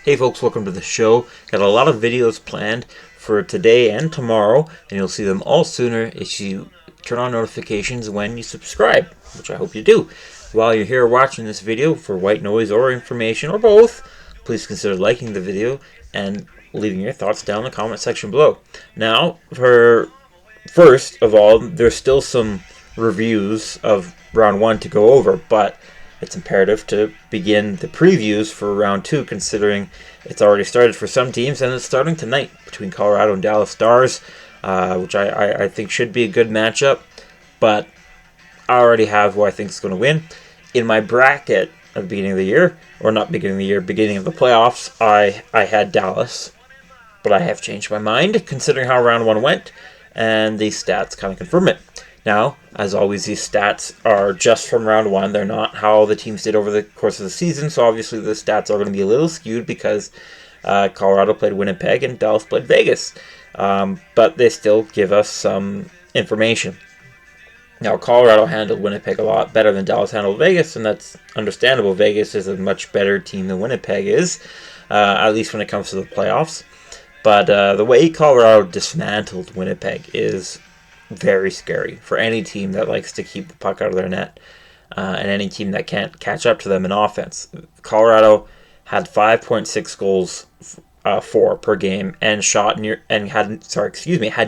Hey folks, welcome to the show. Got a lot of videos planned for today and tomorrow, and you'll see them all sooner if you turn on notifications when you subscribe, which I hope you do. While you're here watching this video for white noise or information or both, please consider liking the video and leaving your thoughts down in the comment section below. Now, first of all, there's still some reviews of round 1 to go over, but it's imperative to begin the previews for round 2, considering it's already started for some teams, and it's starting tonight between Colorado and Dallas Stars, which I think should be a good matchup, but I already have who I think is going to win. In my bracket at the beginning of the year, or not beginning of the year, beginning of the playoffs, I had Dallas, but I have changed my mind considering how round 1 went, and these stats kind of confirm it. Now, as always, these stats are just from round 1. They're not how the teams did over the course of the season, so obviously the stats are going to be a little skewed because Colorado played Winnipeg and Dallas played Vegas. But they still give us some information. Now, Colorado handled Winnipeg a lot better than Dallas handled Vegas, and that's understandable. Vegas is a much better team than Winnipeg is, at least when it comes to the playoffs. But the way Colorado dismantled Winnipeg is very scary for any team that likes to keep the puck out of their net, and any team that can't catch up to them in offense. Colorado had 5.6 goals for per game and had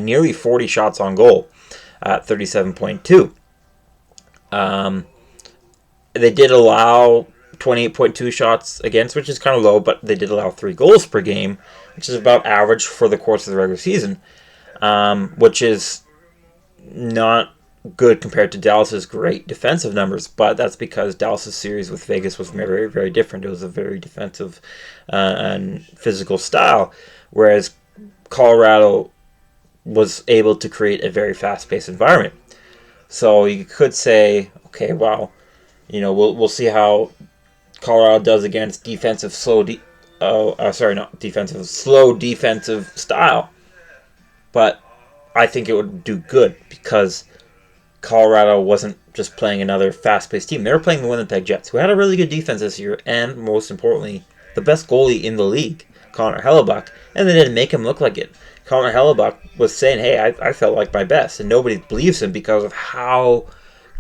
nearly 40 shots on goal at 37.2. They did allow 28.2 shots against, which is kind of low, but they did allow 3 goals per game, which is about average for the course of the regular season, which is not good compared to Dallas's great defensive numbers, but that's because Dallas's series with Vegas was very, very different. It was a very defensive and physical style, whereas Colorado was able to create a very fast-paced environment. So you could say, okay, well, we'll see how Colorado does against slow defensive style, but I think it would do good because Colorado wasn't just playing another fast-paced team. They were playing the Winnipeg Jets, who had a really good defense this year, and most importantly, the best goalie in the league, Connor Hellebuyck, and they didn't make him look like it. Connor Hellebuyck was saying, hey, I felt like my best, and nobody believes him because of how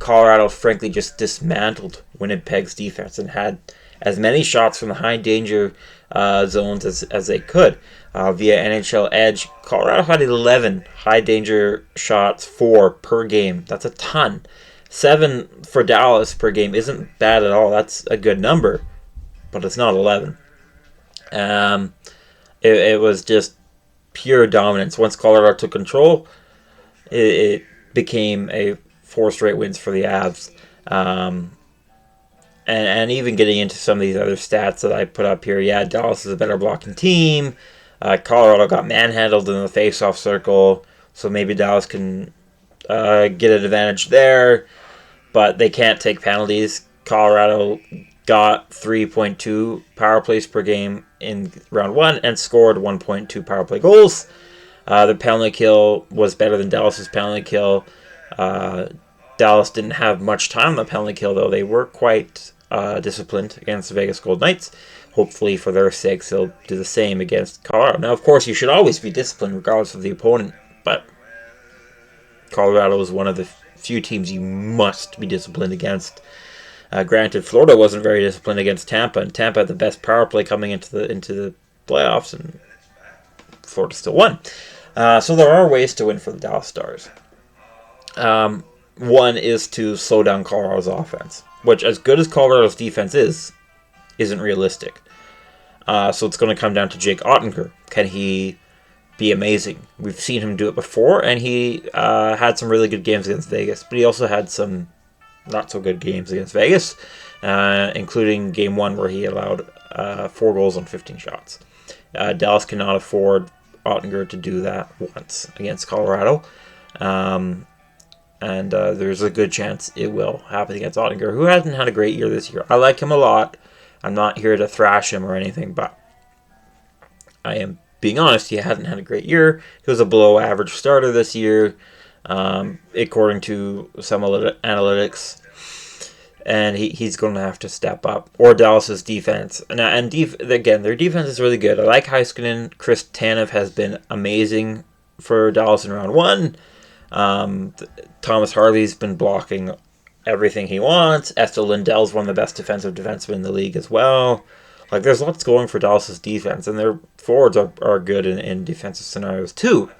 Colorado, frankly, just dismantled Winnipeg's defense and had as many shots from the high-danger zones as they could. Via NHL Edge, Colorado had 11 high-danger shots per game. That's a ton. 7 for Dallas per game isn't bad at all. That's a good number, but it's not 11. It was just pure dominance. Once Colorado took control, it became a 4 straight wins for the Avs. And even getting into some of these other stats that I put up here, yeah, Dallas is a better blocking team. Colorado got manhandled in the face-off circle, so maybe Dallas can get an advantage there, but they can't take penalties. Colorado got 3.2 power plays per game in round 1 and scored 1.2 power play goals. The penalty kill was better than Dallas's penalty kill. Dallas didn't have much time on the penalty kill, though. They were quite disciplined against the Vegas Golden Knights. Hopefully, for their sakes, they'll do the same against Colorado. Now, of course, you should always be disciplined regardless of the opponent, but Colorado is one of the few teams you must be disciplined against. Granted, Florida wasn't very disciplined against Tampa, and Tampa had the best power play coming into the playoffs, and Florida still won. So there are ways to win for the Dallas Stars. One is to slow down Colorado's offense, which, as good as Colorado's defense isn't realistic. So it's going to come down to Jake Oettinger. Can he be amazing? We've seen him do it before, and he had some really good games against Vegas, but he also had some not-so-good games against Vegas, including Game 1 where he allowed 4 goals on 15 shots. Dallas cannot afford Oettinger to do that once against Colorado. And there's a good chance it will happen against Oettinger, who hasn't had a great year this year. I like him a lot. I'm not here to thrash him or anything, but I am being honest, he hasn't had a great year. He was a below-average starter this year, according to some analytics. and he's going to have to step up. Or Dallas's defense. Again, their defense is really good. I like Heiskanen. Chris Tanev has been amazing for Dallas in round one. Thomas Harley's been blocking everything he wants. Esther Lindell's one of the best defensive defensemen in the league as well. Like, there's lots going for Dallas's defense, and their forwards are good in defensive scenarios too.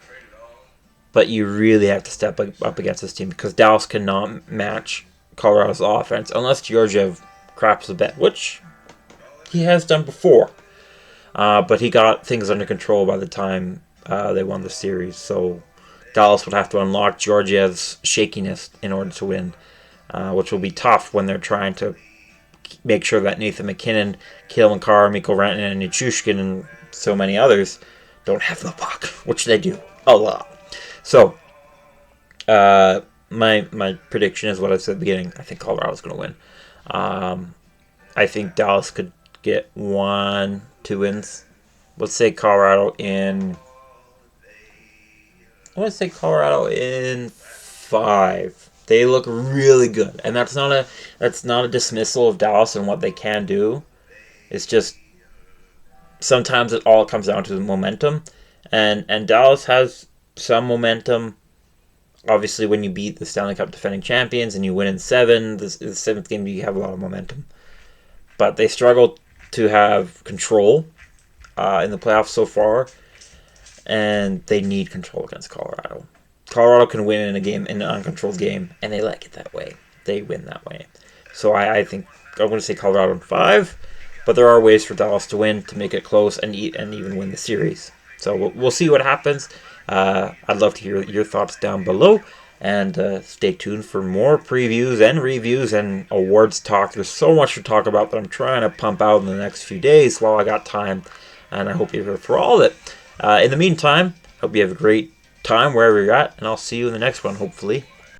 But you really have to step up against this team because Dallas cannot match Colorado's offense unless Georgiev craps the bet, which he has done before. But he got things under control by the time they won the series. So Dallas would have to unlock Georgiev's shakiness in order to win, which will be tough when they're trying to make sure that Nathan McKinnon, Cale Makar, Mikko Rantanen, and Nichushkin, and so many others don't have the puck, which they do a lot. So, my prediction is what I said at the beginning. I think Colorado's going to win. I think Dallas could get 1-2 wins. Let's say Colorado in... I want to say Colorado in 5. They look really good, and that's not a dismissal of Dallas and what they can do. It's just sometimes it all comes down to the momentum, and Dallas has some momentum. Obviously, when you beat the Stanley Cup defending champions and you win in 7, the 7th game you have a lot of momentum. But they struggle to have control in the playoffs so far, and they need control against Colorado. Colorado can win in an uncontrolled game, and they like it that way. They win that way. So I think I'm going to say Colorado in 5, but there are ways for Dallas to win, to make it close, and even win the series. So we'll see what happens. I'd love to hear your thoughts down below, and stay tuned for more previews and reviews and awards talk. There's so much to talk about that I'm trying to pump out in the next few days while I got time, and I hope you're here for all of it. In the meantime, hope you have a great time wherever you're at, and I'll see you in the next one, hopefully.